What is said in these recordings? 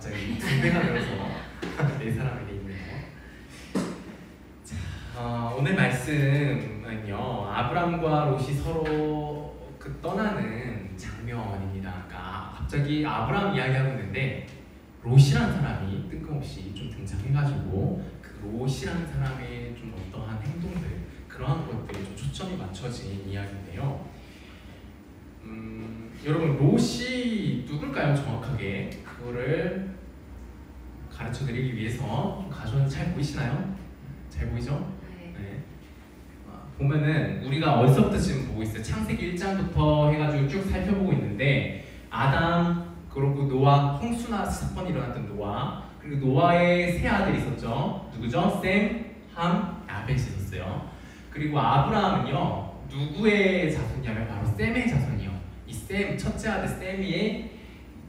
갑자기 군대가 되어서 네 사람이 돼 있네요. 자, 오늘 말씀은요, 아브람과 롯이 서로 떠나는 장면입니다. 그러니까 갑자기 아브람 이야기하고 있는데 롯이라는 사람이 뜬금없이 좀 등장해가지고 그 롯이라는 사람의 좀 어떠한 행동들, 그러한 것들이 좀 초점이 맞춰진 이야기인데요. 여러분, 롯이 누굴까요? 정확하게 그거를 가르쳐드리기 위해서 가져온, 잘 보이시나요? 잘 보이죠? 네. 보면은 우리가 어디서부터 지금 보고 있어요? 창세기 1장부터 해가지고 쭉 살펴보고 있는데, 아담, 그리고 노아, 홍수나 사건이 일어났던 노아, 그리고 노아의 세 아들이 있었죠. 누구죠? 셈, 함, 야벳이 있었어요. 그리고 아브라함은요, 누구의 자손이냐면 바로 셈의 자손이요. 이 셈, 첫째 아들 셈이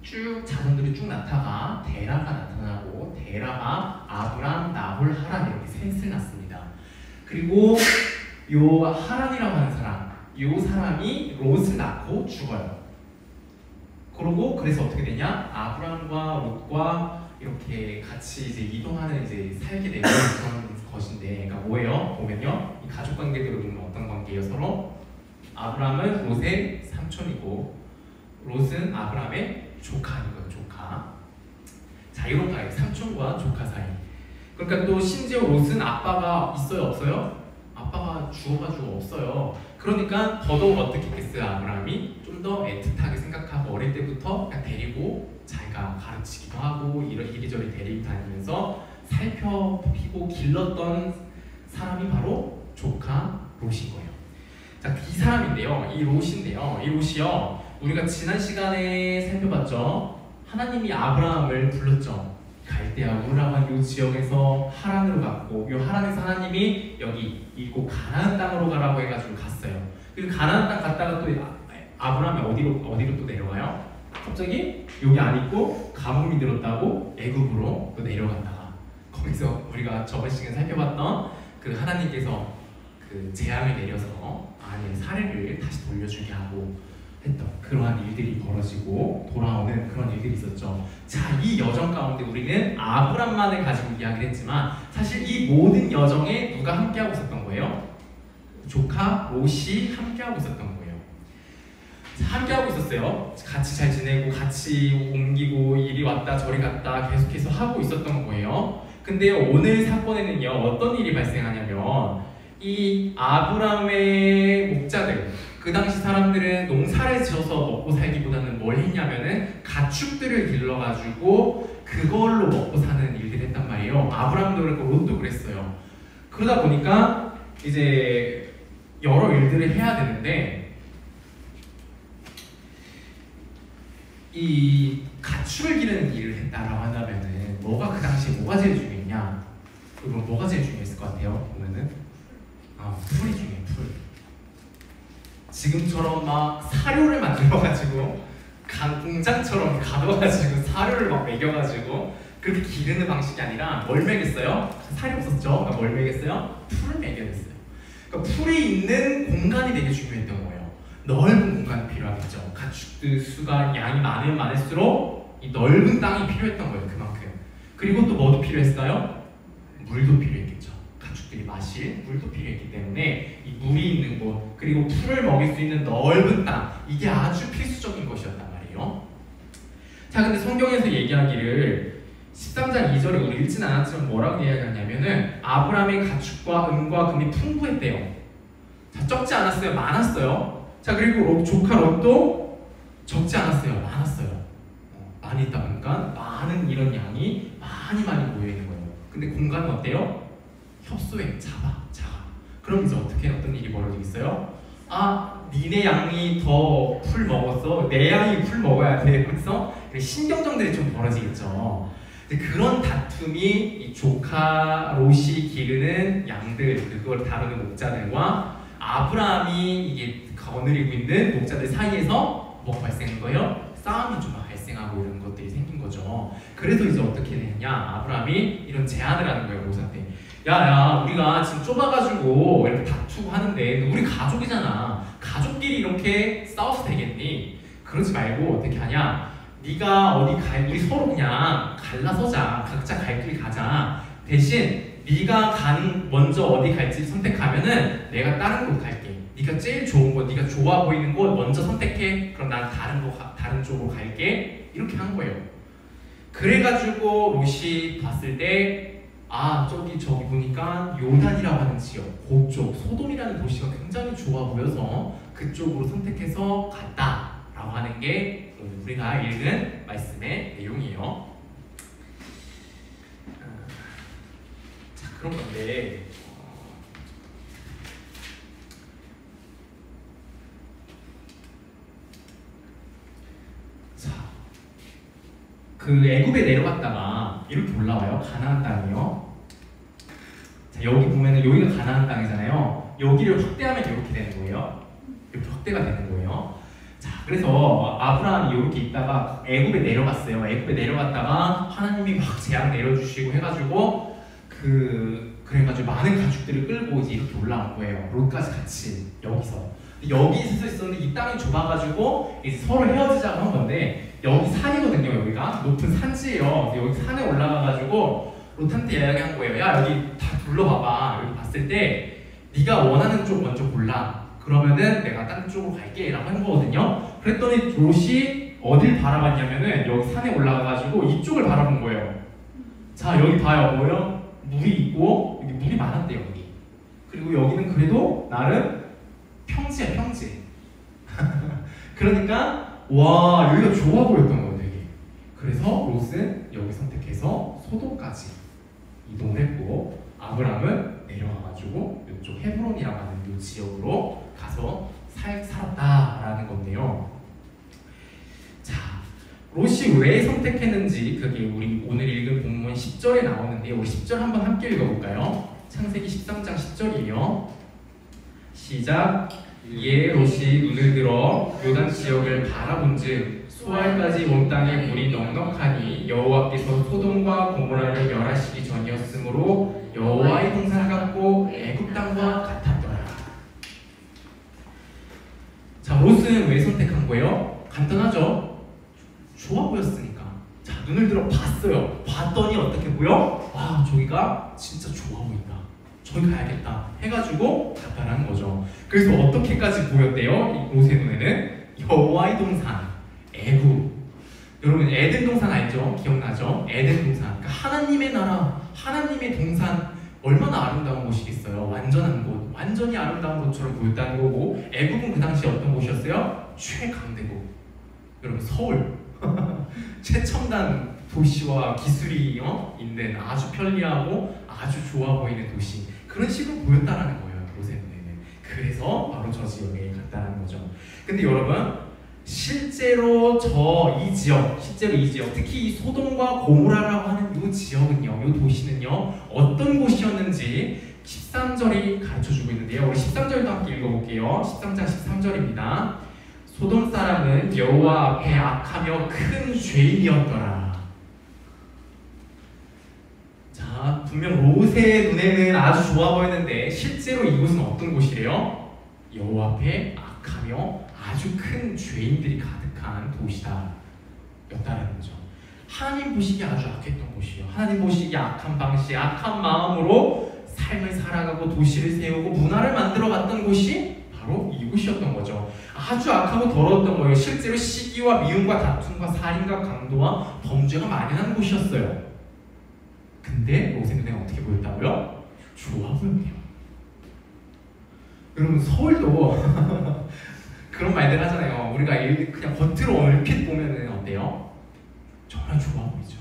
쭉 자손들이 쭉 나타가 데라가 나타나고, 데라가 아브람, 나홀, 하란 이렇게 셋을 낳습니다. 그리고 요 하란이라고 하는 사람, 요 사람이 롯을 낳고 죽어요. 그러고 그래서 어떻게 되냐? 아브람과 롯과 이렇게 같이 이제 이동하는, 이제 살게 되는 그런 것인데, 그러니까 뭐예요? 보면요, 이 가족 관계대로 보면 어떤 관계예요? 서로 아브람은 롯의 삼촌이고 롯은 아브람의 조카인 거예요. 조카. 자, 이런 가요. 삼촌과 조카 사이. 그러니까 또 심지어 롯은 아빠가 있어요? 없어요? 아빠가 죽어가지고 없어요. 그러니까 더더욱 어떻게 했겠어요? 아브라함이 좀 더 애틋하게 생각하고 어릴 때부터 그냥 데리고 자기가 가르치기도 하고 이리저리 데리고 다니면서 살펴보고 길렀던 사람이 바로 조카 롯인 거예요. 자, 이 사람인데요, 이 롯인데요, 이 롯이요, 우리가 지난 시간에 살펴봤죠. 하나님이 아브라함을 불렀죠. 갈대아 우르라고 한 이 지역에서 하란으로 갔고, 이 하란에서 하나님이 여기 이곳 가나안 땅으로 가라고 해가지고 갔어요. 그리고 가나안 땅 갔다가 또 아브라함이 어디로 또 내려가요? 갑자기 여기 안 있고 가뭄이 들었다고 애굽으로 또 내려갔다가, 거기서 우리가 저번 시간에 살펴봤던 그 하나님께서 그 재앙을 내려서 아내의 사례를 다시 돌려주게 하고 했던 그러한 일들이 벌어지고 돌아오는 그런 일들이 있었죠. 자, 이 여정 가운데 우리는 아브람만을 가지고 이야기를 했지만 사실 이 모든 여정에 누가 함께하고 있었던 거예요? 조카 롯이 함께하고 있었던 거예요. 함께하고 있었어요. 같이 잘 지내고 같이 옮기고 이리 왔다 저리 갔다 계속해서 하고 있었던 거예요. 근데 오늘 사건에는요, 어떤 일이 발생하냐면, 이 아브람의 목자들, 그 당시 사람들은 농사를 지어서 먹고 살기보다는 뭘 했냐면은 가축들을 길러가지고 그걸로 먹고 사는 일들을 했단 말이에요. 아브람도 그랬고 롯도 그랬어요. 그러다 보니까 이제 여러 일들을 해야 되는데, 이 가축을 기르는 일을 했다라고 한다면은 뭐가 그 당시에 뭐가 제일 중요했냐? 그럼 뭐가 제일 중요했을 것 같아요? 보면은 풀이 중요해요. 풀. 지금처럼 막 사료를 만들어가지고 공장처럼 가둬가지고 사료를 막 먹여가지고 그렇게 기르는 방식이 아니라 뭘 먹였어요? 사료 없었죠? 그러니까 뭘 먹였어요? 풀을 먹였어요. 그러니까 풀이 있는 공간이 되게 중요했던 거예요. 넓은 공간이 필요하겠죠. 가축들 수가 양이 많으면 많을수록 이 넓은 땅이 필요했던 거예요. 그만큼. 그리고 또 뭐도 필요했어요? 물도 필요했겠죠. 가축들이 마실 물도 필요했기 때문에 이 물이 있는 곳, 그리고 풀을 먹일 수 있는 넓은 땅, 이게 아주 필수적인 것이었단 말이에요. 자, 근데 성경에서 얘기하기를 13장 2절에 우리 읽진 않았지만 뭐라고 이야기하냐면은 아브라함의 가축과 은과 금이 풍부했대요. 자, 적지 않았어요? 많았어요. 자, 그리고 조카 롯도 적지 않았어요? 많았어요. 많이 있다 보니까 많은 이런 양이 많이 모여있는 거예요. 근데 공간은 어때요? 협소해, 작아. 그럼 이제 어떤 일이 벌어지겠어요? 니네 양이 더 풀 먹었어, 내 양이 풀 먹어야 돼. 그래서 신경전들이 좀 벌어지겠죠. 그런 다툼이 이 조카 롯이 기르는 양들, 그걸 다루는 목자들과 아브라함이 이게 거느리고 있는 목자들 사이에서 뭐가 발생한 거예요? 싸움이 좀 발생하고 이런 것들이 생긴 거죠. 그래서 이제 어떻게 되느냐? 아브라함이 이런 제안을 하는 거예요, 롯한테. 야, 우리가 지금 좁아가지고 이렇게 다투고 하는데 우리 가족이잖아. 가족끼리 이렇게 싸워서 되겠니? 그러지 말고 어떻게 하냐? 네가 어디 우리 서로 그냥 갈라서자. 각자 갈 길 가자. 대신 네가 먼저 어디 갈지 선택하면은 내가 다른 곳 갈게. 네가 제일 좋은 곳, 네가 좋아 보이는 곳 먼저 선택해. 그럼 난 다른 쪽으로 갈게. 이렇게 한 거예요. 그래가지고 롯이 봤을 때 저기 보니까 요단이라고 하는 지역, 그쪽 소돔이라는 도시가 굉장히 좋아 보여서 그쪽으로 선택해서 갔다라고 하는 게 오늘 우리가 읽은 말씀의 내용이에요. 자, 그런 건데 그 애굽에 내려갔다가 이렇게 올라와요. 가나안 땅이요. 자, 여기 보면은 여기가 가나안 땅이잖아요. 여기를 확대하면 이렇게 되는 거예요. 이렇게 확대가 되는 거예요. 자, 그래서 아브라함이 이렇게 있다가 애굽에 내려갔어요. 애굽에 내려갔다가 하나님이 막 재앙 내려주시고 해가지고 그래가지고 많은 가축들을 끌고 이제 이렇게 올라온 거예요. 롯까지 같이 여기서. 여기서 있었는데 이 땅이 좁아가지고 이제 서로 헤어지자고 한 건데 여기 산이거든요. 여기가 높은 산지예요. 여기 산에 올라가가지고 롯한테 이야기한 거예요. 야, 여기 다 둘러봐봐. 여기 봤을 때 네가 원하는 쪽 먼저 골라. 그러면은 내가 다른 쪽으로 갈게 라고 한 거거든요. 그랬더니 롯이 어딜 바라봤냐면은 여기 산에 올라가가지고 이쪽을 바라본 거예요. 자, 여기 봐요. 뭐요? 물이 있고 여기 물이 많았대요. 여기. 그리고 여기는 그래도 나름 평지야, 평지. 그러니까 와, 여기가 좋아 보였던 거예요, 되게. 그래서 롯은 여기 선택해서 소돔까지 이동을 했고 아브람은 내려가가지고 이쪽 헤브론이라고 하는 이 지역으로 가서 살았다라는 건데요. 자, 롯이 왜 선택했는지 그게 우리 오늘 읽은 본문 10절에 나오는데요. 우리 10절 한번 함께 읽어볼까요? 창세기 13장 10절이에요. 시작. 이에 롯이 눈을 들어 요단 지역을 바라본즉 수알까지 온 땅에 물이 넉넉하니 여호와께서 소돔과 고모라를 멸하시기 전이었으므로 여호와의 동산 같고 애굽 땅과 같았더라. 자, 롯은 왜 선택한 거예요? 간단하죠. 좋아 보였으니까. 자, 눈을 들어 봤어요. 봤더니 어떻게 보여? 와, 저기가 진짜 좋아 보인다. 저기 가야겠다 해가지고 갔다라는 거죠. 그래서 어떻게까지 보였대요? 롯의 눈에는 여호와의 동산, 애굽. 여러분 에덴 동산 알죠? 기억나죠? 에덴 동산. 그러니까 하나님의 나라, 하나님의 동산 얼마나 아름다운 곳이겠어요. 완전한 곳, 완전히 아름다운 곳처럼 보였다는 거고 애굽은 그 당시 어떤 곳이었어요? 최강대국. 여러분 서울 최첨단 도시와 기술이 있는 아주 편리하고 아주 좋아 보이는 도시. 그런 식으로 보였다라는 거예요. 롯의 눈에는. 그래서 바로 저 지역에 갔다라는 거죠. 근데 여러분 실제로 이 지역, 특히 이 소돔과 고모라라고 하는 이 지역은요, 이 도시는요 어떤 곳이었는지 13절이 가르쳐주고 있는데요. 우리 13절도 함께 읽어볼게요. 13장 13절입니다. 소돔 사람은 여호와 앞에 악하며 큰 죄인이었더라. 자, 분명 롯의 눈에는 아주 좋아 보였는데 실제로 이곳은 어떤 곳이래요? 여호와 앞에 악하며 아주 큰 죄인들이 가득한 도시다 였다는 거죠. 하나님 보시기에 아주 악했던 곳이에요. 하나님 보시기에 악한 방식, 악한 마음으로 삶을 살아가고 도시를 세우고 문화를 만들어갔던 곳이 바로 이곳이었던 거죠. 아주 악하고 더러웠던 거예요. 실제로 시기와 미움과 다툼과 살인과 강도와 범죄가 만연한 곳이었어요. 근데 롯의 눈에 어떻게 보였다고요? 좋아 보였네요. 여러분 서울도 그런 말들 하잖아요. 우리가 그냥 겉으로 얼핏 보면은 어때요? 정말 좋아 보이죠.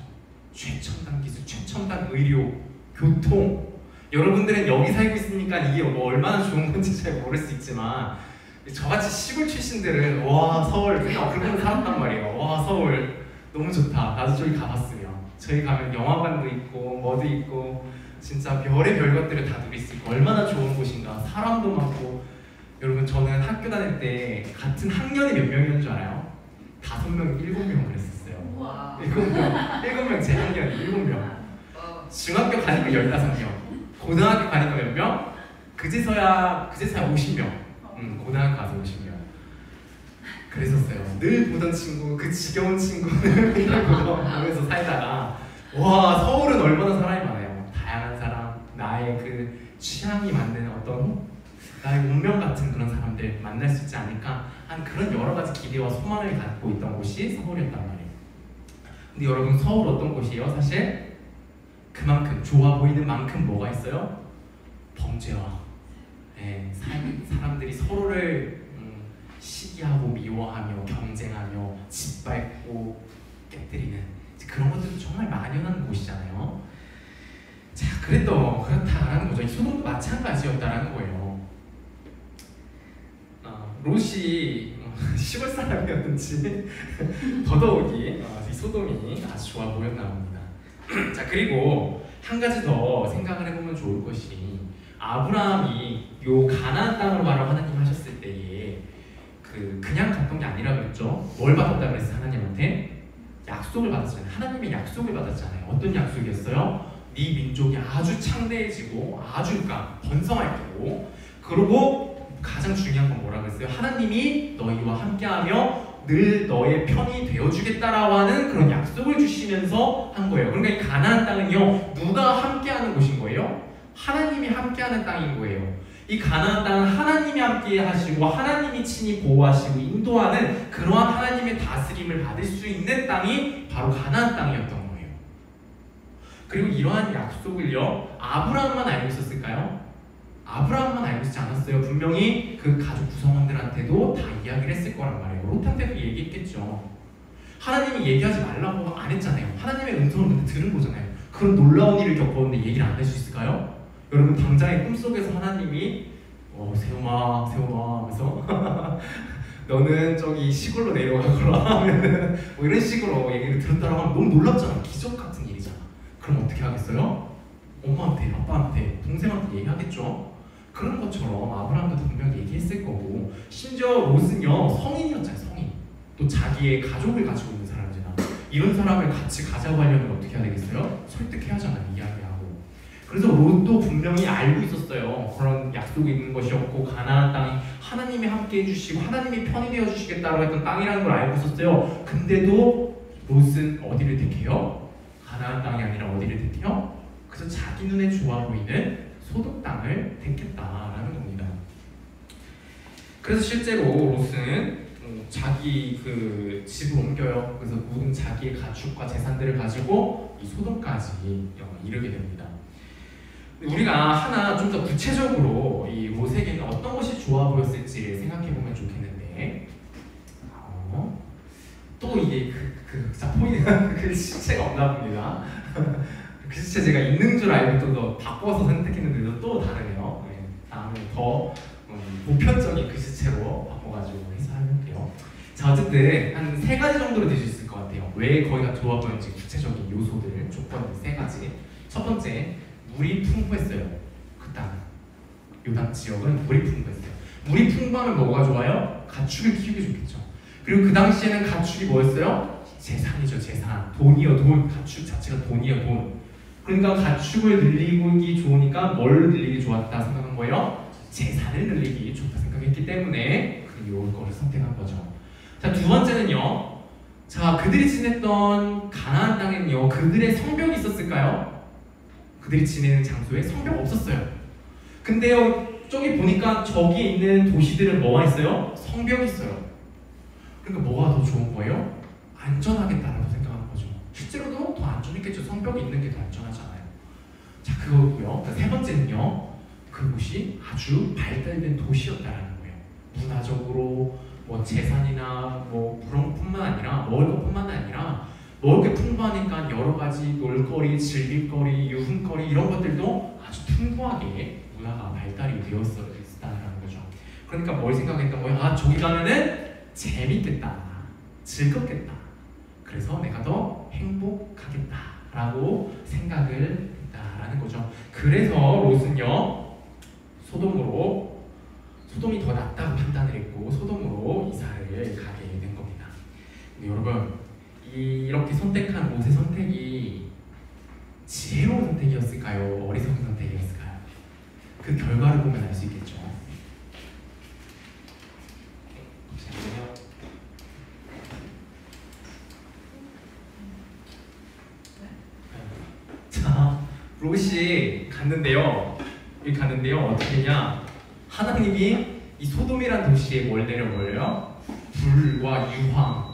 최첨단 기술, 최첨단 의료, 교통. 여러분들은 여기 살고 있으니까 이게 뭐 얼마나 좋은 건지 잘 모를 수 있지만 저같이 시골 출신들은 와 서울 그냥 그런 살았단 말이에요. 와 서울 너무 좋다. 나도 저기 가봤으면. 저희 가면 영화관도 있고 뭐도 있고 진짜 별의 별 것들을 다 누릴 수 있고 얼마나 좋은 곳인가. 사람도 많고. 여러분 저는 학교 다닐 때 같은 학년이 몇 명이었는 줄 알아요? 5명, 7명 그랬었어요. 7명 제 학년이 7명. 중학교 가니까 15명. 고등학교 가니까 몇 명? 그제서야 50명. 고등학교 가서 50명. 그랬었어요. 늘 보던 친구, 그 지겨운 친구를 맨날 보면서 살다가 와, 서울은 얼마나 사람이 많아요. 다양한 사람, 나의 그 취향이 맞는 어떤 나의 운명 같은 그런 사람들 만날 수 있지 않을까 한 그런 여러 가지 기대와 소망을 갖고 있던 곳이 서울이었단 말이에요. 근데 여러분, 서울 어떤 곳이에요? 사실 그만큼 좋아 보이는 만큼 뭐가 있어요? 범죄와 사람들이 서로를 시기하고 미워하며 경쟁하며 짓밟고 깨뜨리는 그런 것들도 정말 만연한 곳이잖아요. 자, 그렇다라는 거죠. 이 소돔도 마찬가지였다라는 거예요. 롯이 시골 사람이었는지 더더욱이 이 소돔이 아주 좋아 보였나 봅니다. 자, 그리고 한 가지 더 생각을 해보면 좋을 것이, 아브라함이 요 가나안 땅으로 가라고 하나님 하셨을 때에 그냥 갔던 게 아니라 그랬죠. 뭘 받았다 그랬어요? 하나님한테 약속을 받았잖아요. 하나님의 약속을 받았잖아요. 어떤 약속이었어요? 네 민족이 아주 창대해지고 아주 번성할 거고, 그리고 가장 중요한 건 뭐라 그랬어요? 하나님이 너희와 함께하며 늘 너의 편이 되어주겠다라고 하는 그런 약속을 주시면서 한 거예요. 그러니까 이 가나안 땅은요, 누가 함께하는 곳인 거예요? 하나님이 함께하는 땅인 거예요. 이 가나안 땅은 하나님이 함께 하시고 하나님이 친히 보호하시고 인도하는 그러한 하나님의 다스림을 받을 수 있는 땅이 바로 가나안 땅이었던 거예요. 그리고 이러한 약속을요, 아브라함만 알고 있었을까요? 아브라함만 알고 있지 않았어요. 분명히 그 가족 구성원들한테도 다 이야기를 했을 거란 말이에요. 롯한테도 얘기했겠죠. 하나님이 얘기하지 말라고 안 했잖아요. 하나님의 음성을 들은 거잖아요. 그런 놀라운 일을 겪었는데 얘기를 안 할 수 있을까요? 여러분, 당장의 꿈속에서 하나님이 세움아 하면서 너는 저기 시골로 내려가거라 하면은 뭐 이런 식으로 얘기를 들었다라고 하면 너무 놀랍잖아. 기적 같은 일이잖아. 그럼 어떻게 하겠어요? 엄마한테, 아빠한테, 동생한테 얘기하겠죠. 그런 것처럼 아브라함도 분명히 얘기했을 거고, 심지어 롯은요, 성인이었잖아요. 성인. 또 자기의 가족을 가지고 있는 사람이잖아. 이런 사람을 같이 가자고 하려면 어떻게 해야 되겠어요? 설득해야 하잖아요. 이야기하고. 그래서 롯도 분명히 알고 있었어요. 그런 약속이 있는 것이었고, 가나안 땅이 하나님이 함께 해주시고 하나님이 편이 되어주시겠다고 했던 땅이라는 걸 알고 있었어요. 근데도 롯은 어디를 택해요? 가나안 땅이 아니라 어디를 택해요? 그래서 자기 눈에 좋아 보이는 소돔 땅을 택했다라는 겁니다. 그래서 실제로 롯은 자기 그 집을 옮겨요. 그래서 모든 자기의 가축과 재산들을 가지고 이 소돔까지 이르게 됩니다. 우리가 하나 좀 더 구체적으로 이 롯에게는 어떤 것이 좋아 보였을지 생각해 보면 좋겠는데, 또 이게 그 시체가 없나 봅니다. 그 시체 제가 있는 줄 알고 좀 더 바꿔서 선택했는데도 또 다르네요. 네, 다음에 더 보편적인 그 시체로 바꿔가지고 해석해볼게요. 자, 어쨌든 한 3가지 정도로 될 수 있을 것 같아요. 왜 거기가 좋아 보였는지 구체적인 요소들, 조건 3가지. 첫 번째, 물이 풍부했어요. 그 땅, 요단 지역은 물이 풍부했어요. 물이 풍부하면 뭐가 좋아요? 가축을 키우기 좋겠죠. 그리고 그 당시에는 가축이 뭐였어요? 재산이죠. 재산. 돈이요, 돈. 가축 자체가 돈이요, 돈. 그러니까 가축을 늘리기 좋으니까 뭘 늘리기 좋았다 생각한 거예요? 재산을 늘리기 좋다 생각했기 때문에 요거를 선택한 거죠. 자, 두 번째는요. 자, 그들이 지냈던 가나안 땅에는요, 그들의 성벽이 있었을까요? 그들이 지내는 장소에 성벽 없었어요. 근데요, 저기 보니까 저기에 있는 도시들은 뭐가 있어요? 성벽이 있어요. 그러니까 뭐가 더 좋은 거예요? 안전하겠다라고 생각하는 거죠. 실제로도 더 안전했겠죠. 성벽이 있는 게 더 안전하잖아요. 자, 그거고요. 세 번째는요, 그곳이 아주 발달된 도시였다라는 거예요. 문화적으로 뭐 재산이나 뭐 그런 것뿐만 아니라 먹을 것뿐만 아니라 먹을 게 풍부하니까 여러 가지 놀거리, 즐길거리, 유흥거리 이런 것들도 아주 풍부하게 문화가 발달이 되었다는 거죠. 그러니까 뭘 생각했던 거예요? 아, 저기 가면은 재밌겠다, 즐겁겠다. 그래서 내가 더 행복하겠다라고 생각을 했다라는 거죠. 그래서 롯은요, 소돔이 더 낫다고 판단을 했고 소돔으로 이사를 가게 된 겁니다. 근데 여러분, 이렇게 선택한 롯의 선택이 지혜로운 선택이었을까요? 어리석은 선택이었을까요? 그 결과를 보면 알 수 있겠죠. 롯이 갔는데요. 여기 갔는데요. 어떻게 했냐? 하나님이 이 소돔이란 도시에 뭘 내려버려요? 불과 유황,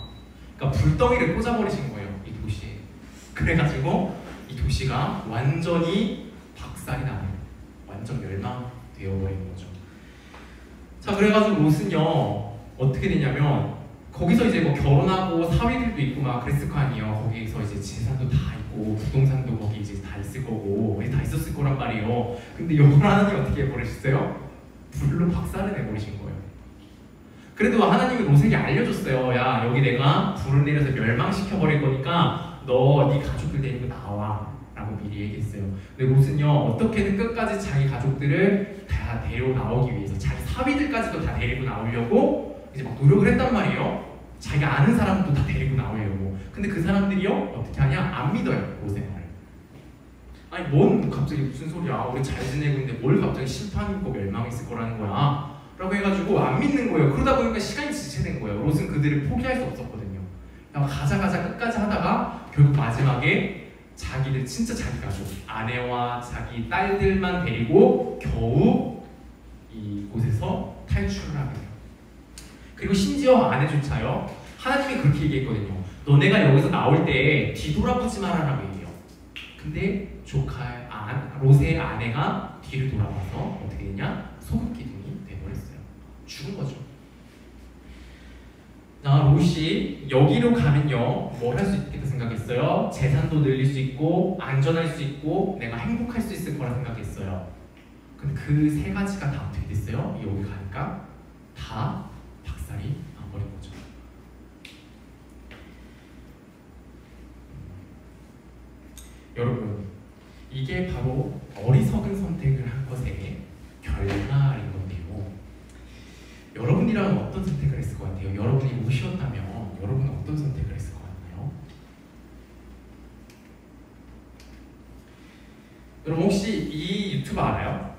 그러니까 불덩이를 꽂아버리신 거예요. 이 도시에. 그래가지고 이 도시가 완전히 박살이 나요. 완전 멸망되어버린 거죠. 자, 그래가지고 롯은요 어떻게 되냐면 거기서 이제 뭐 결혼하고 사위들도 있고 막 그랬을 거 아니에요. 거기서 이제 재산도 다 있고 부동산도 거기 이제 다 있을 거고 다 있었을 거란 말이에요. 근데 요걸 하나님이 어떻게 해버리셨어요? 불로 박살을 내버리신 거예요. 그래도 하나님이 롯에게 알려줬어요. 야, 여기 내가 불을 내려서 멸망시켜버릴 거니까 너 네 가족들 데리고 나와 라고 미리 얘기했어요. 근데 롯은요 어떻게든 끝까지 자기 가족들을 다 데리고 나오기 위해서 자기 사위들까지도 다 데리고 나오려고 이제 막 노력을 했단 말이에요. 자기가 아는 사람도 다 데리고 나오려고. 근데 그 사람들이요 어떻게 하냐? 안 믿어요, 롯의 말을. 아니 뭔 갑자기 무슨 소리야, 우리 잘 지내고 있는데 뭘 갑자기 심판이 있고 멸망이 있을 거라는 거야 라고 해가지고 안 믿는 거예요. 그러다 보니까 시간이 지체된 거예요. 롯은 그들을 포기할 수 없었거든요. 가자 끝까지 하다가 결국 마지막에 자기들 진짜 자기 가족, 아내와 자기 딸들만 데리고 겨우 이곳에서 탈출을 하게 돼요. 그리고 심지어 아내조차요 하나님이 그렇게 얘기했거든요. 너네가 여기서 나올 때 뒤돌아보지 마라라고 얘기해요. 근데 롯의 아내가 뒤를 돌아봐서 어떻게 되냐? 소금 기둥이 돼버렸어요. 죽은 거죠. 자, 롯이 여기로 가면요 뭘 할 수 있겠다 생각했어요? 재산도 늘릴 수 있고 안전할 수 있고 내가 행복할 수 있을 거라 생각했어요. 근데 그 세 가지가 다 어떻게 됐어요? 여기 가니까 다 박살이 나버린 거죠. 여러분, 이게 바로 어리석은 선택을 한 것의 결과인 건데요. 여러분이라면 어떤 선택을 했을 것 같아요? 여러분이 롯이었다면 여러분은 어떤 선택을 했을 것 같나요? 여러분 혹시 이 유튜브 알아요?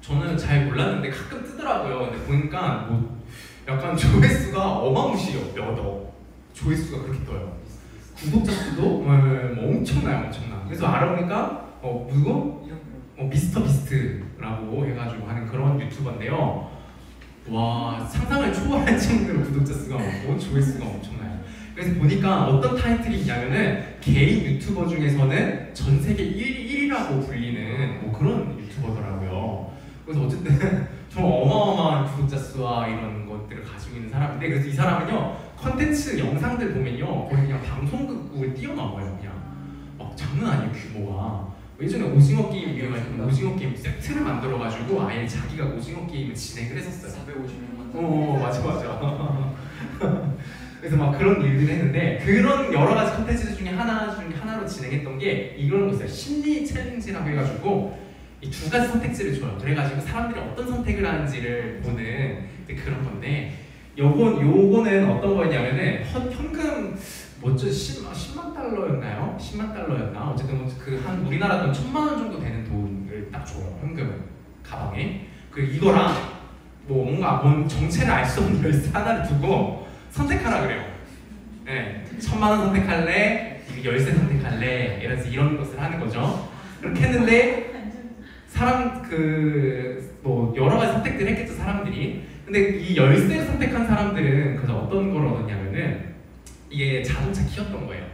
저는 잘 몰랐는데 가끔 뜨더라고요. 근데 보니까 뭐 약간 조회수가 어마무시해요. 몇 억. 조회수가 그렇게 떠요. 구독자 수도 뭐 엄청나요. 그래서 알아보니까 누구? 미스터 비스트라고 해가지고 하는 그런 유튜버인데요. 와, 상상을 초월할 정도로 구독자 수가 많고 조회수가 엄청나요. 그래서 보니까 어떤 타이틀이 있냐면은 개인 유튜버 중에서는 전 세계 1위라고 불리는 뭐 그런 유튜버더라고요. 그래서 어쨌든 정말 어마어마한 구독자 수와 이런 것들을 가지고 있는 사람인데, 그래서 이 사람은요 컨텐츠 영상들 보면요 거의 그냥 방송국을 뛰어넘어요. 그냥 막 장난 아니에요, 규모가. 예전에 오징어 게임 유행할 때 오징어 게임 세트를 만들어가지고 아예 자기가 오징어 게임을 진행을 했었어요. 450명만. 맞아. 그래서 막 그런 일들을 했는데, 그런 여러 가지 컨텐츠 중에 하나로 진행했던 게 이런 거였어요. 심리 챌린지라고 해가지고 이 두 가지 선택지를 줘요. 그래가지고 사람들이 어떤 선택을 하는지를 보는 그런 건데, 요거는 어떤 거였냐면은 현금 뭐죠? 10만 달러였나요? 10만 달러였나? 어쨌든 한 우리나라 돈 1,000만 원 정도 되는 돈을 딱 줘요. 현금을 가방에. 이거랑 뭔가 정체를 알 수 없는 열쇠 하나를 두고 선택하라 그래요. 네, 1,000만 원 선택할래? 열쇠 선택할래? 이런 것을 하는 거죠. 그렇게 했는데 여러 가지 선택들을 했겠죠, 사람들이. 근데 이 열쇠를 선택한 사람들은 그래서 어떤 걸 얻었냐면은 이게 자동차 키였던 거예요.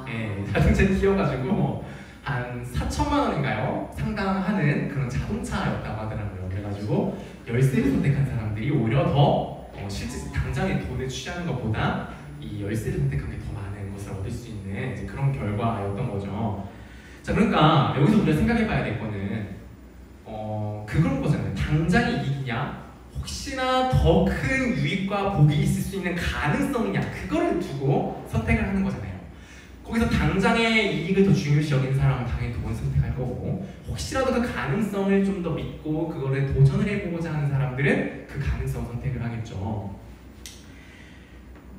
네, 자동차 키여가지고 한 4천만 원인가요? 상당하는 그런 자동차였다고 하더라고요. 그래가지고 열쇠를 선택한 사람들이 오히려 더 실제 당장의 돈을 취하는 것보다 이 열쇠를 선택한 게 더 많은 것을 얻을 수 있는 이제 그런 결과였던 거죠. 자, 그러니까 여기서 우리가 생각해봐야 될 거는 그런 거잖아요. 당장의 이익이냐, 혹시나 더 큰 유익과 복이 있을 수 있는 가능성이냐, 그거를 두고 선택을 하는 거잖아요. 거기서 당장의 이익을 더 중요시 여기는 사람은 당연히 그걸 선택할 거고, 혹시라도 그 가능성을 좀 더 믿고 그거를 도전을 해보고자 하는 사람들은 그 가능성 선택을 하겠죠.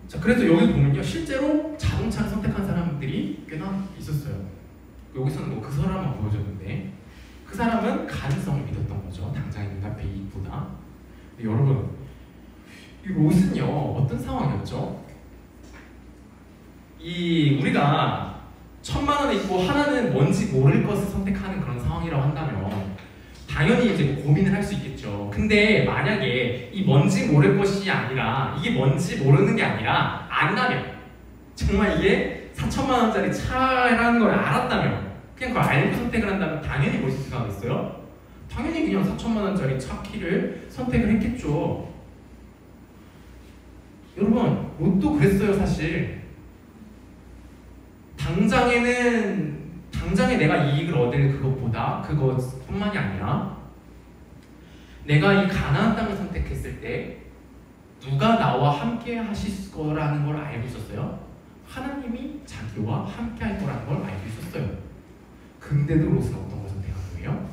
자, 그래서 여기 보면요, 실제로 자동차를 선택한 사람들이 꽤나 있었어요. 여기서는 그 사람만 보여줬는데, 그 사람은 가능성을 믿었던 거죠. 당장의 눈앞의 이익보다. 여러분, 이 롯은요 어떤 상황이었죠? 우리가 천만 원이 있고 하나는 뭔지 모를 것을 선택하는 그런 상황이라고 한다면 당연히 이제 고민을 할 수 있겠죠. 근데 만약에 이 뭔지 모를 것이 아니라 이게 뭔지 모르는 게 아니라 안다면 정말 이게 4천만 원짜리 차라는 걸 알았다면 그냥 그걸 알고 선택을 한다면 당연히 무엇이 생각하겠어요? 당연히 그냥 4천만 원짜리 차 키를 선택을 했겠죠. 여러분 로또 그랬어요. 사실 당장에 내가 이익을 얻을 그것보다 그것뿐만이 아니라 내가 이 가나안 땅을 선택했을 때 누가 나와 함께 하실 거라는 걸 알고 있었어요. 하나님이 자기와 함께 할 거라는 걸 알고 있었어요. 근데도 롯은 어떤 걸 선택한 거예요?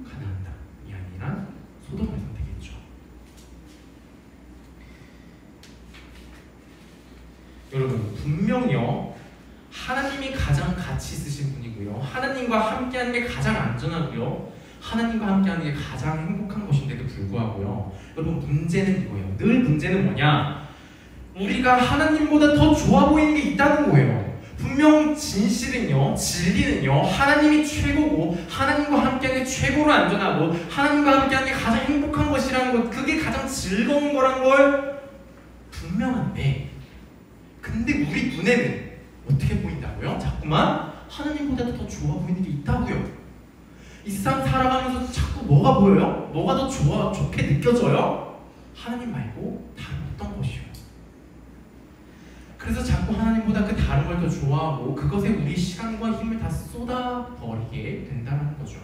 가나안 땅이 아니라 소돔을 선택했죠. 여러분 분명히요 하나님이 가장 가치 있으신 분이고요 하나님과 함께하는 게 가장 안전하고요 하나님과 함께하는 게 가장 행복한 것인데도 불구하고요 여러분 문제는 이거예요. 늘 문제는 뭐냐? 우리가 하나님보다 더 좋아 보이는 게 있다는 거예요. 분명 진실은요 진리는요 하나님이 최고고 하나님과 함께하는 게 최고로 안전하고 하나님과 함께하는 게 가장 행복한 것이라는 것 그게 가장 즐거운 거란 걸 분명한데 근데 우리 눈에는 어떻게 보인다고요? 자꾸만 하나님보다 더 좋아 보이는 게 있다고요. 이 세상 살아가면서 자꾸 뭐가 보여요? 뭐가 더 좋게 느껴져요? 하나님 말고 다른 어떤 것이요. 그래서 자꾸 하나님보다 그 다른 걸 더 좋아하고 그것에 우리 시간과 힘을 다 쏟아버리게 된다는 거죠.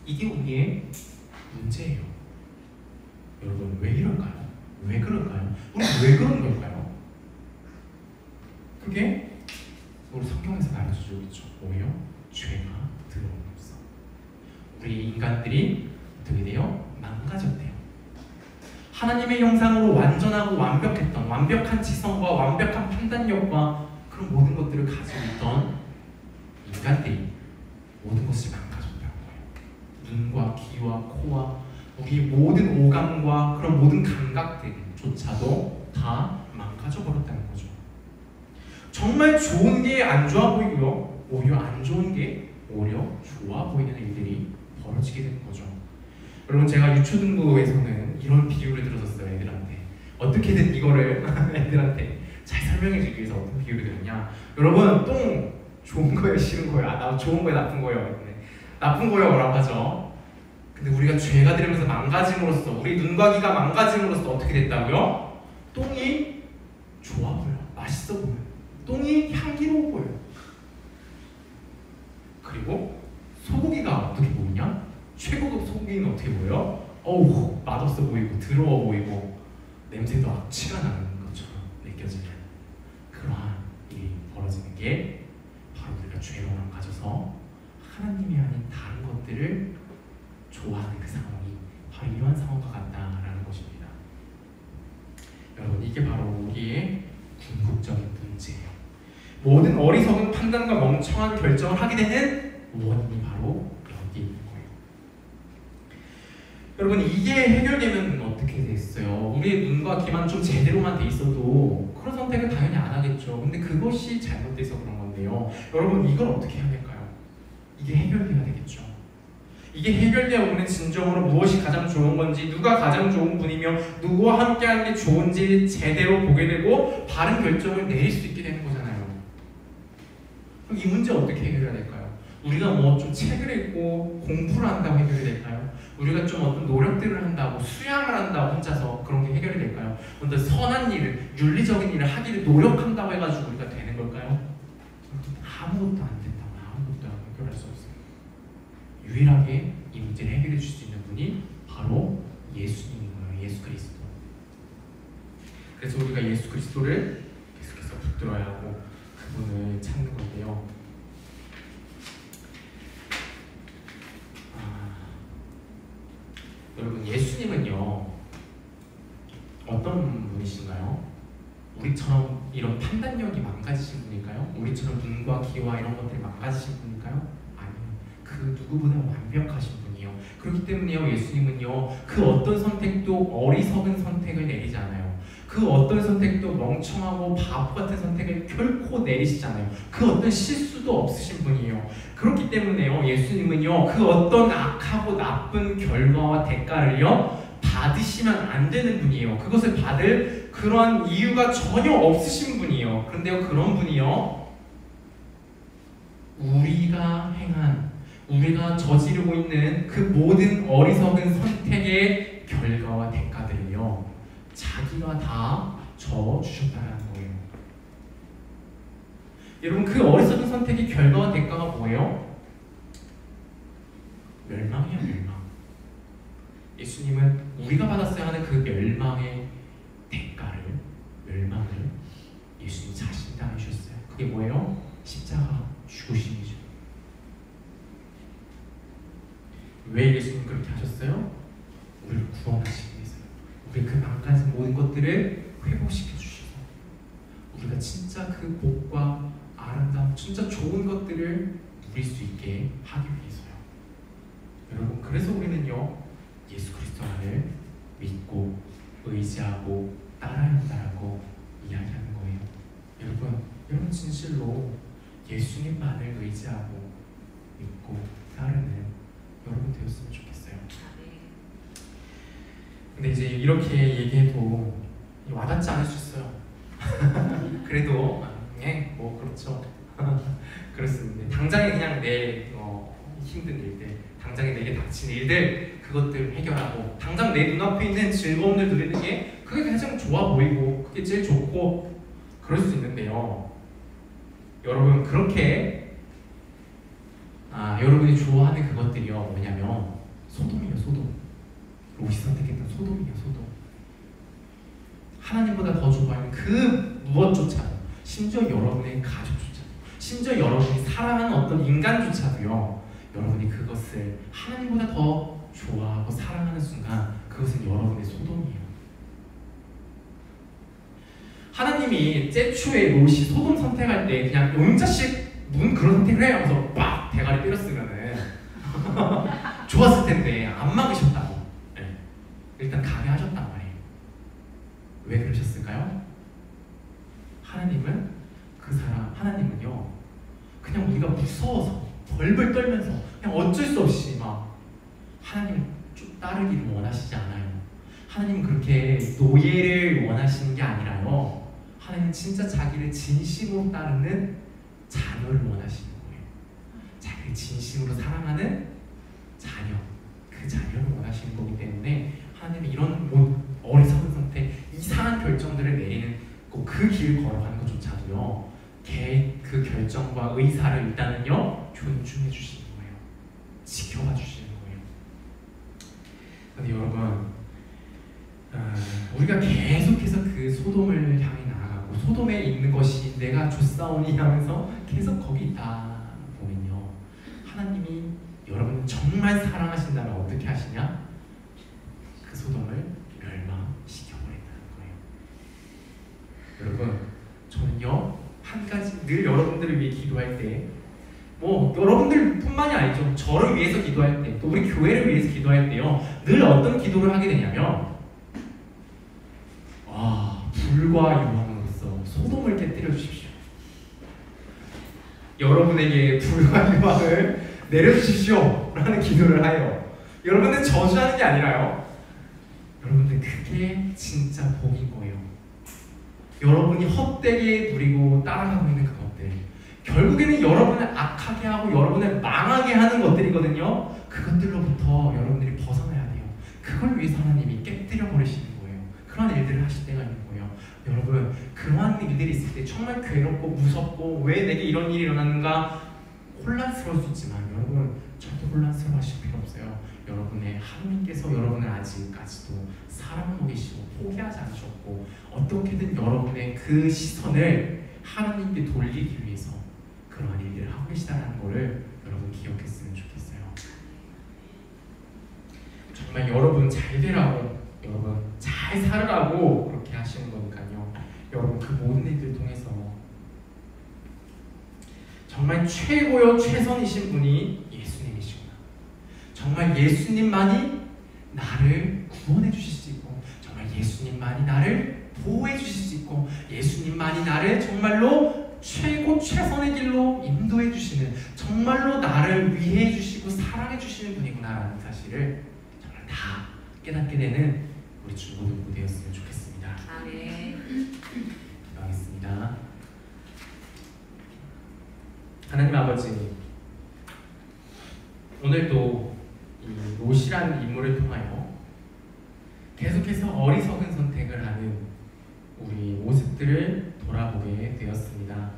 이게 우리의 문제예요. 여러분 왜 이럴까요? 왜 그럴까요? 우리 왜 그런 걸까요? 그게 우리 성경에서 가르쳐주고 있죠. 뭐예요? 죄가 들어오면서 우리 인간들이 어떻게 돼요? 망가졌대요. 하나님의 형상으로 완전하고 완벽했던 완벽한 지성과 완벽한 판단력과 그런 모든 것들을 가지고 있던 인간들이 모든 것을 망가졌다는 거예요. 눈과 귀와 코와 우리 모든 오감과 그런 모든 감각들조차도 다 망가져버렸다는 거죠. 정말 좋은 게 안 좋아 보이고요. 오히려 안 좋은 게 오히려 좋아 보이는 일들이 벌어지게 되는 거죠. 여러분 제가 유초등부에서는 이런 비유를 들었었어요. 애들한테 어떻게든 이거를 애들한테 잘 설명해주기 위해서 어떤 비유를 들었냐. 여러분 똥 좋은 거예요? 싫은 거예요? 나 좋은 거예요? 나쁜 거예요? 나쁜 거예요? 라고 하죠. 근데 우리가 죄가 되면서 망가짐으로써 우리 눈과 귀가 망가짐으로써 어떻게 됐다고요? 똥이 좋아 보여. 맛있어 보여. 똥이 향기로워 보여. 그리고 소고기가 어떻게 보이냐? 최고급 소고기는 어떻게 보여? 어우 맛없어 보이고 더러워 보이고 냄새도 악취가 나는 것처럼 느껴지는 그러한 일이 벌어지는 게 바로 우리가 죄로 망가져서 하나님이 아닌 다른 것들을 좋아하는 그 상황이 바로 이러한 상황과 같다라는 것입니다. 여러분 이게 바로 우리의 궁극적인 문제예요. 모든 어리석은 판단과 멍청한 결정을 하게 되는 원인이 바로 여기 있는 거예요. 여러분 이게 해결되면 어떻게 됐어요? 우리의 눈과 귀만 좀 제대로만 돼 있어도 그런 선택은 당연히 안 하겠죠. 근데 그것이 잘못돼서 그런 건데요. 여러분 이걸 어떻게 해야 될까요? 이게 해결돼야 되겠죠. 이게 해결되어 오는 진정으로 무엇이 가장 좋은 건지 누가 가장 좋은 분이며 누구와 함께하는 게 좋은지 제대로 보게 되고 바른 결정을 내릴 수 있게 되는 거잖아요. 그럼 이 문제 어떻게 해결해야 될까요? 우리가 뭐 좀 책을 읽고 공부를 한다고 해결이 될까요? 우리가 좀 어떤 노력들을 한다고 수양을 한다고 혼자서 그런 게 해결이 될까요? 어떤 선한 일을 윤리적인 일을 하기를 노력한다고 해가지고 우리가 되는 걸까요? 아무것도 안 된다고 아무것도 해결할 수 없어요. 유일하게 이 문제를 해결해 줄 수 있는 분이 바로 예수님인 거예요. 예수 그리스도. 그래서 우리가 예수 그리스도를 계속해서 붙들어야 하고 그분을 찾는 건데요. 여러분 예수님은요 어떤 분이신가요? 우리처럼 이런 판단력이 망가지신 분일까요? 우리처럼 눈과 귀와 이런 것들이 망가지신 분일까요? 아니요. 그 누구보다 완벽하신 분이요. 그렇기 때문에요 예수님은요 그 어떤 선택도 어리석은 선택을 내리지 않아요. 그 어떤 선택도 멍청하고 바보 같은 선택을 결코 내리시잖아요. 그 어떤 실수도 없으신 분이에요. 그렇기 때문에요, 예수님은요, 그 어떤 악하고 나쁜 결과와 대가를요 받으시면 안 되는 분이에요. 그것을 받을 그런 이유가 전혀 없으신 분이에요. 그런데요, 그런 분이요, 우리가 저지르고 있는 그 모든 어리석은 선택의 결과와 대가들을요 자기가 다 져주셨다는 거예요. 여러분, 그 어리석은 선택의 결과와 대가가 뭐예요? 멸망이야, 멸망. 예수님은 우리가 받았어야 하는 그 멸망의 멸망을 예수님 자신이 당하셨어요. 그게 뭐예요? 십자가 죽으심이죠. 왜 예수님 그렇게 하셨어요? 우리를 구원하시기 위해서요. 우리 그 망가진 모든 것들을 회복시켜 주셔서 우리가 진짜 그 복과 아름다움, 진짜 좋은 것들을 누릴 수 있게 하기 위해서요. 여러분, 그래서 우리는요 예수 그리스도를 믿고 의지하고 따라야 한다라고 이야기하는 거예요. 여러분 진실로 예수님만을 의지하고 믿고 따르는 여러분 되었으면 좋겠어요. 근데 이제 이렇게 얘기해도 와닿지 않을 수 있어요. 그래도 뭐 그렇죠. 그렇습니다. 당장에 그냥 내 힘든 일들, 당장에 내게 닥친 일들, 그것들 해결하고 당장 내 눈앞에 있는 즐거움을 누리는 게 그게 가장 좋아 보이고 그게 제일 좋고 그럴 수 있는데요, 여러분, 그렇게 여러분이 좋아하는 그것들이요 뭐냐면 소돔이에요. 소돔. 롯이 선택했던 소돔이에요. 소돔. 하나님보다 더 좋아하는 그 무엇조차도, 심지어 여러분의 가족조차도, 심지어 여러분이 사랑하는 어떤 인간조차도요, 여러분이 그것을 하나님보다 더 좋아하고 사랑하는 순간 그것은 여러분의 소돔이에요. 하나님이 제초에 롯이 소돔 선택할 때 그냥 용자식 무슨 그런 선택을 해요 하면서 빡 대가리 때렸으면은 좋았을 텐데 안 막으셨다고. 네. 일단 가게 하셨단 말이에요. 왜 그러셨을까요? 하나님은요 그냥 우리가 무서워서 벌벌 떨면서 그냥 어쩔 수 없이 막 하나님을 쭉 따르기를 원하시지 않아요. 하나님은 그렇게 노예를 원하시는 게 아니라요, 하나님은 진짜 자기를 진심으로 따르는 자녀를 원하시는 거예요. 자기를 진심으로 사랑하는 자녀, 그 자녀를 원하시는 거기 때문에 하나님은 이런 어리석은 선택, 이상한 결정들을 내리는 그 길을 걸어가는 것조차도요, 그 결정과 의사를 일단은요 존중해 주시는 거예요. 지켜봐 주시는 거예요. 근데 여러분, 우리가 계속해서 그 소돔을 향해 나아가고 소돔에 있는 것이 내가 좋사오니 하면서 계속 거기 있다 보면요, 하나님이 여러분을 정말 사랑하신다면 어떻게 하시냐? 그 소돔을 멸망시켜버린다는 거예요. 여러분, 저는요 한 가지 늘 여러분들을 위해 기도할 때, 여러분들 뿐만이 아니죠, 저를 위해서 기도할 때, 또 우리 교회를 위해서 기도할 때요, 늘 어떤 기도를 하게 되냐면, 불과 유황으로서 소돔을 깨뜨려 주십시오. 여러분에게 불과 유황을 내려주십시오 라는 기도를 해요. 여러분들 저주하는 게 아니라요, 여러분들 그게 진짜 복인 거예요. 여러분이 헛되게 누리고 따라가고 있는 그것들, 결국에는 여러분을 악하게 하고 여러분을 망하게 하는 것들이거든요. 그것들로부터 여러분들이 벗어나야 돼요. 그걸 위해서 하나님이 깨뜨려 버리시는 거예요. 그런 일들을 하실 때가 있는 거예요. 여러분, 그러한 일들이 있을 때 정말 괴롭고 무섭고 왜 내게 이런 일이 일어나는가 혼란스러울 수 있지만, 여러분 절대 혼란스러워하실 필요 없어요. 여러분의 하나님께서 여러분을 아직까지도 사랑하고 계시고 포기하지 않으셨고, 어떻게든 여러분의 그 시선을 하나님께 돌리기 위해서 그러한 일들을 하고 계시다는 것을 여러분 기억했으면 좋겠어요. 정말 여러분 잘 되라고, 여러분 잘 살으라고 그렇게 하시는 거니까요. 여러분 그 모든 일들을 통해서 정말 최고요 최선이신 분이 예수님이시구나, 정말 예수님만이 나를 구원해 주실 수 있고, 정말 예수님만이 나를 보호해 하나님만이 나를 정말로 최고 최선의 길로 인도해 주시는, 정말로 나를 위해 주시고 사랑해 주시는 분이구나라는 사실을 정말 다 깨닫게 되는 우리 중고등부 되었으면 좋겠습니다. 아멘. 기도하겠습니다. 하나님 아버지, 오늘도 이 롯이라는 인물을 통하여 계속해서 어리석은 선택을 하는 우리 모습들을 돌아보게 되었습니다.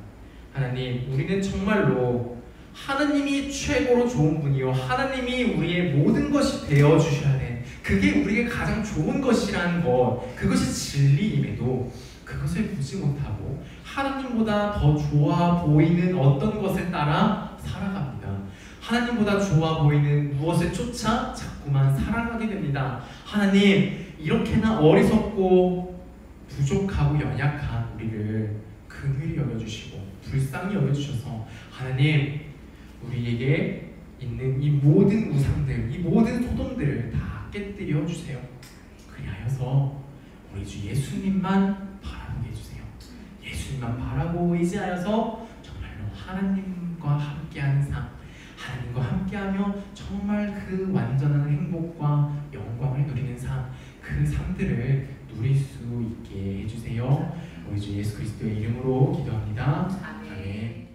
하나님, 우리는 정말로 하나님이 최고로 좋은 분이요, 하나님이 우리의 모든 것이 되어주셔야 돼, 그게 우리에게 가장 좋은 것이라는 것, 그것이 진리임에도 그것을 보지 못하고 하나님보다 더 좋아 보이는 어떤 것을 따라 살아갑니다. 하나님보다 좋아 보이는 무엇을 쫓아 자꾸만 살아가게 됩니다. 하나님, 이렇게나 어리석고 부족하고 연약한 우리를 긍휼히 여겨주시고 불쌍히 여겨주셔서 하나님, 우리에게 있는 이 모든 우상들, 이 모든 소돔들을 다 깨뜨려 주세요. 그리하여서 우리 주 예수님만 바라보게 해주세요. 예수님만 바라고 의지하여서 정말로 하나님과 함께하는 삶, 하나님과 함께하며 정말 그 완전한 행복과 영광을 누리는 삶, 그 삶들을 누릴 수 있게 해주세요. 우리 주 예수 그리스도의 이름으로 기도합니다. 아멘. 아멘.